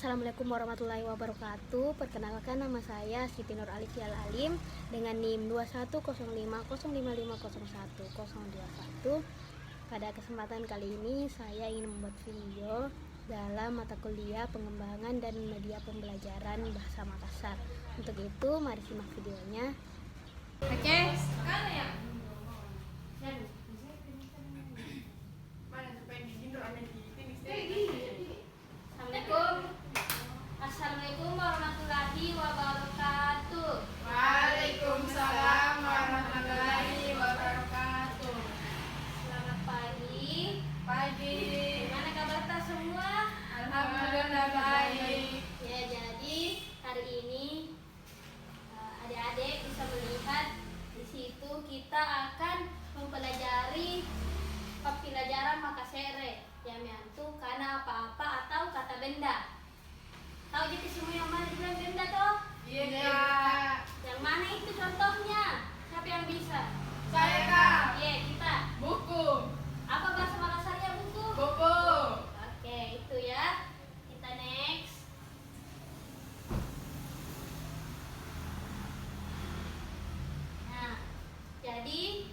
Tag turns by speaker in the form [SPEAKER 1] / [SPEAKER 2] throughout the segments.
[SPEAKER 1] Assalamualaikum warahmatullahi wabarakatuh. Perkenalkan, nama saya Siti Nur Alifia Alim dengan NIM 210505501021. Pada kesempatan kali ini saya ingin membuat video dalam mata kuliah pengembangan dan media pembelajaran bahasa Makassar. Untuk itu mari simak videonya.
[SPEAKER 2] Oke. Assalamualaikum warahmatullahi wabarakatuh.
[SPEAKER 3] Waalaikumsalam warahmatullahi wabarakatuh.
[SPEAKER 2] Selamat pagi.
[SPEAKER 3] Pagi.
[SPEAKER 2] Gimana kabar kita semua?
[SPEAKER 3] Alhamdulillah baik.
[SPEAKER 2] Ya, jadi hari ini adik-adik bisa melihat di situ kita akan mempelajari pembelajaran Makassar yang yaitu karena apa-apa atau kata benda. Tahu jadi semua yang mana bilang benda toh?
[SPEAKER 3] Iya.
[SPEAKER 2] Yang mana itu contohnya? Siapa yang bisa?
[SPEAKER 3] Saya Kak.
[SPEAKER 2] Iya, kita.
[SPEAKER 3] Buku.
[SPEAKER 2] Apa bahasa Makassarnya buku?
[SPEAKER 3] Buku.
[SPEAKER 2] Oke, itu ya. Kita next. Nah, jadi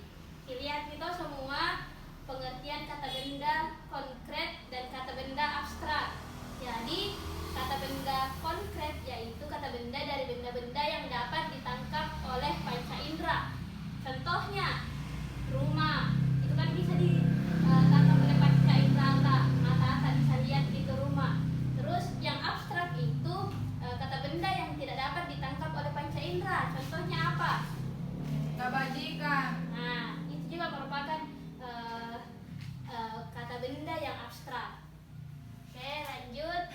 [SPEAKER 2] lihat kita semua pengertian kata benda konkret dan kata benda abstrak. Jadi kata benda konkret yaitu kata benda dari benda-benda yang dapat ditangkap oleh panca indera. Contohnya rumah, itu kan bisa ditangkap oleh panca indera mata bisa lihat itu rumah. Terus yang abstrak itu kata benda yang tidak dapat ditangkap oleh panca indera. Contohnya apa?
[SPEAKER 3] Kebajikan.
[SPEAKER 2] Nah, itu juga merupakan kata benda yang abstrak. Oke, lanjut.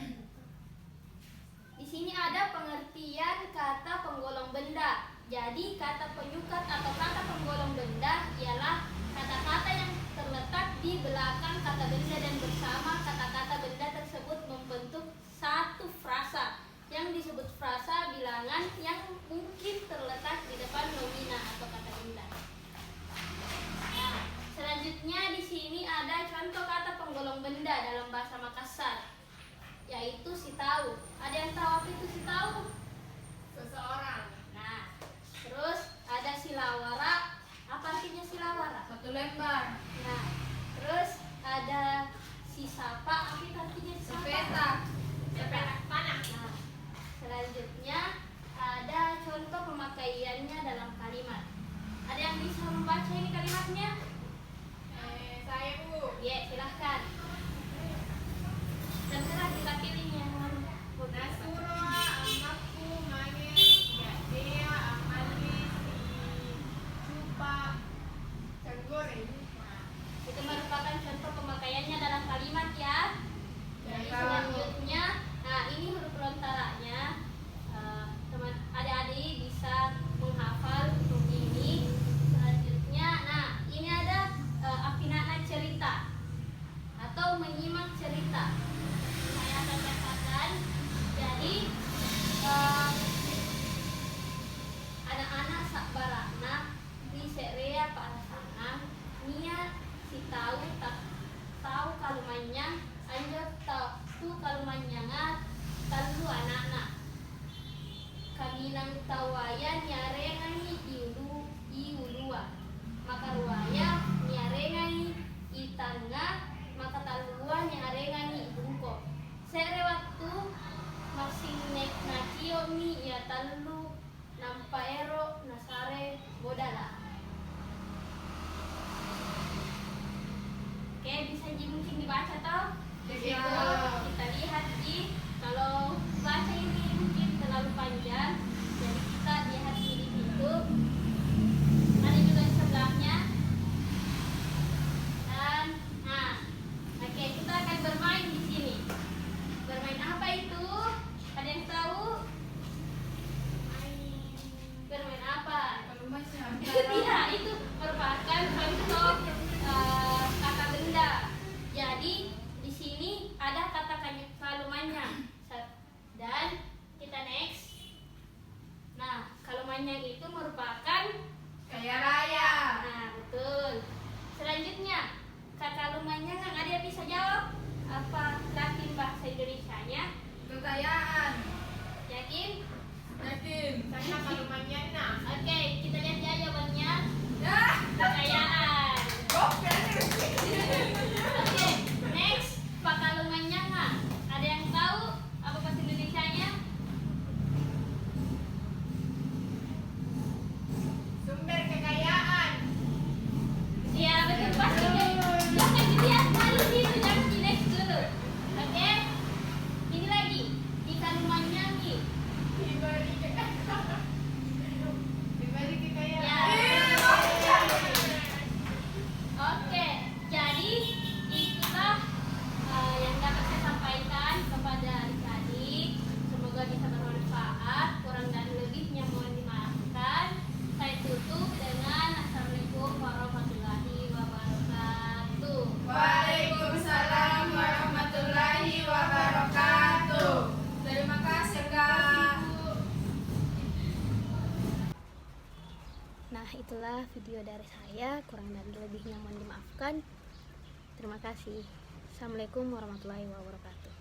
[SPEAKER 2] Di sini ada pengertian kata penggolong benda. Jadi kata penyukat atau kata penggolong benda ialah kata-kata yang terletak di belakang kata benda dan bersama kata-kata benda tersebut membentuk satu frasa. Yang disebut frasa bilangan yang mungkin terletak di depan nomina atau kata benda. Nah, selanjutnya di sini ada contoh kata penggolong benda dalam bahasa Makassar, yaitu si tahu. Ada yang tahu apa itu si tahu?
[SPEAKER 3] Seseorang.
[SPEAKER 2] Nah, terus ada silawara. Apa artinya silawara?
[SPEAKER 3] Satu lembar.
[SPEAKER 2] Nah, terus ada si sapa. Apa itu artinya si sapa?
[SPEAKER 3] Sepetak.
[SPEAKER 2] Sepetak panah. Nah, selanjutnya ada contoh pemakaiannya dalam kalimat. Ada yang bisa membaca ini kalimatnya?
[SPEAKER 3] Saya Bu.
[SPEAKER 2] Ya, silahkan. Terserah kita pilihnya.
[SPEAKER 3] Nasura amaku mane ya dea amali si cupa tenggoreng.
[SPEAKER 2] Itu merupakan contoh pemakaiannya dalam kalimat ya. Jadi selanjutnya, nah ini huruf lontaranya. Teman adik-adik bisa menghafal huruf ini. Selanjutnya, nah ini ada apinana cerita atau menyimak cerita. Saya akan katakan. Jadi anak-anak sakbarana di serea pasangan nia si tahu tak tahu kalumanya anjir tahu kalumanya talu anak-anak kami nang tawayan nyarengani iulua maka ruaya nyarengani itanga maka talua nyarengani bungko sere waktu masing nek nakiomi ya talu nampaero nasare bodala. Oke, bisa mungkin dibaca toh? Jadi kita lihat di kalau baca ini mungkin terlalu panjang, jadi kita lihat di situ. Ada juga di sebelahnya. Dan nah, oke kita akan bermain di sini. Bermain apa itu? Ada yang tahu? Bermain apa? Iya, itu merupakan contoh kata benda. Jadi di sini ada kata kalumanya. Dan kita next. Nah, kalumanya itu merupakan
[SPEAKER 3] Kaya raya.
[SPEAKER 2] nah, betul. Selanjutnya, kata kalumanya kan ada yang bisa jawab? Apa Latin bahasa Indonesianya?
[SPEAKER 3] Kekayaan.
[SPEAKER 2] Yakin?
[SPEAKER 3] Yakin. Karena kalau mainnya
[SPEAKER 2] Oke, kita lihat ya jawabannya.
[SPEAKER 3] ya.
[SPEAKER 2] Kekayaan.
[SPEAKER 3] Oke.
[SPEAKER 2] Oke, next. Pakalumanya nggak? Ada yang tahu apa bahasa Indonesianya?
[SPEAKER 3] Sumber kekayaan.
[SPEAKER 2] Iya, betul pasti. Jangan dilihat dulu situ, jangan di next dulu. Oke. Ini lagi. Ikalumannya nih.
[SPEAKER 3] Diberi kekayaan. Diberi kekayaan.
[SPEAKER 2] Ya. Oke, jadi itulah yang dapat saya sampaikan kepada adik-adik. Semoga bisa bermanfaat. Kurang dan lebihnya mohon dimaafkan. Saya tutup dengan Assalamualaikum warahmatullahi wabarakatuh.
[SPEAKER 3] Waalaikumsalam warahmatullahi wabarakatuh. Terima kasih, Kak.
[SPEAKER 1] Nah, itulah video dari saya. Kurang dan lebihnya mohon dimaafkan. Terima kasih. Assalamualaikum warahmatullahi wabarakatuh.